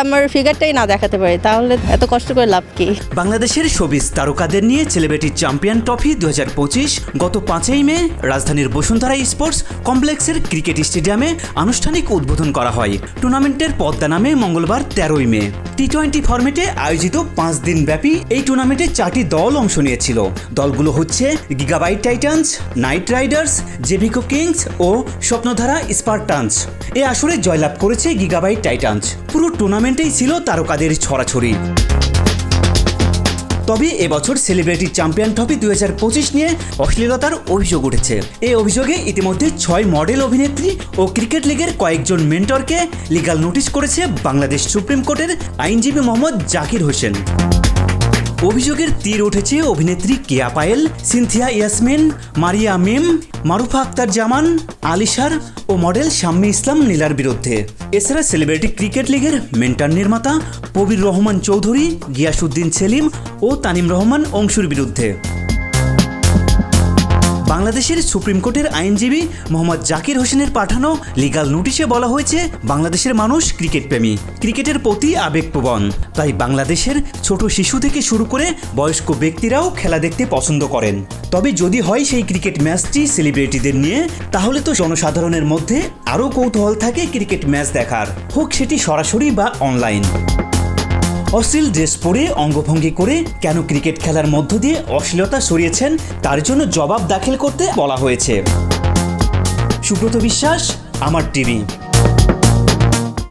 আমার ফিগারটাই না দেখাতে পারি তাহলে এত কষ্ট করে লাভ কি। বাংলাদেশের শোবিজ তারকাদের নিয়ে সেলিব্রিটি চ্যাম্পিয়ন ট্রফি 2025 গত 5ই মে রাজধানীর বসুন্ধরা স্পোর্টস কমপ্লেক্সের ক্রিকেট স্টেডিয়ামে আনুষ্ঠানিক উদ্বোধন করা হয়। টুর্নামেন্টের পদ্মা নামে মঙ্গলবার 13ই মে টি-20 ফরম্যাটে আয়োজিত 5 দিন ব্যাপী এই টুর্নামেন্টে 4টি দল অংশ নিয়েছিল। দলগুলো হচ্ছে Gigabyte Titans, Knight Riders, Jevico Kings ও স্বপ্নধারা স্পার্টানস। এই আসরে জয়লাভ করেছে গিগাবাইট টাইটান্স। পুরো টুর্নামেন্টেই ছিল তারকাদের ছড়াছড়ি। তবে এবছর সেলিব্রিটি চ্যাম্পিয়ন ট্রফি 2025 নিয়ে অশ্লীলতার অভিযোগ উঠেছে। এই অভিযোগে ইতিমধ্যে 6 মডেল অভিনেত্রী ও ক্রিকেট লিগের কয়েকজন মেন্টরকে লিগ্যাল নোটিশ করেছে বাংলাদেশ সুপ্রিম কোর্টের আইনজীবী মোহাম্মদ জাকির হোসেন। অভিযোগের তীর উঠেছে অভিনেত্রী কেয়া পায়েল, সিনথিয়া ইয়াসমিন, মারিয়া মিম, মারুফা আক্তার জামান, আলিশার ও মডেল শাম্মী ইসলাম নীলার বিরুদ্ধে। এছাড়া সেলিব্রিটি ক্রিকেট লিগের মেন্টর নির্মাতা প্রবীর রহমান চৌধুরী, গিয়াসউদ্দিন সেলিম ও তানিম রহমান অংশুর বিরুদ্ধে। বাংলাদেশের সুপ্রিম কোর্টের আইনজীবী মোহাম্মদ জাকির হোসেনের পাঠানো লিগ্যাল নোটিশে বলা হয়েছে, বাংলাদেশের মানুষ ক্রিকেট প্রেমী, ক্রিকেটের প্রতি আবেগপ্রবণ। তাই বাংলাদেশের ছোট শিশু থেকে শুরু করে বয়স্ক ব্যক্তিরাও খেলা দেখতে পছন্দ করেন। তবে যদি হয় সেই ক্রিকেট ম্যাচটি সেলিব্রিটিদের নিয়ে, তাহলে তো জনসাধারণের মধ্যে আরও কৌতূহল থাকে ক্রিকেট ম্যাচ দেখার, হোক সেটি সরাসরি বা অনলাইন। অশ্লীল ড্রেস পরে অঙ্গভঙ্গি করে কেন ক্রিকেট খেলার মধ্য দিয়ে অশ্লীলতা সরিয়েছেন তার জন্য জবাব দাখিল করতে বলা হয়েছে। সুব্রত বিশ্বাস, আমার টিভি।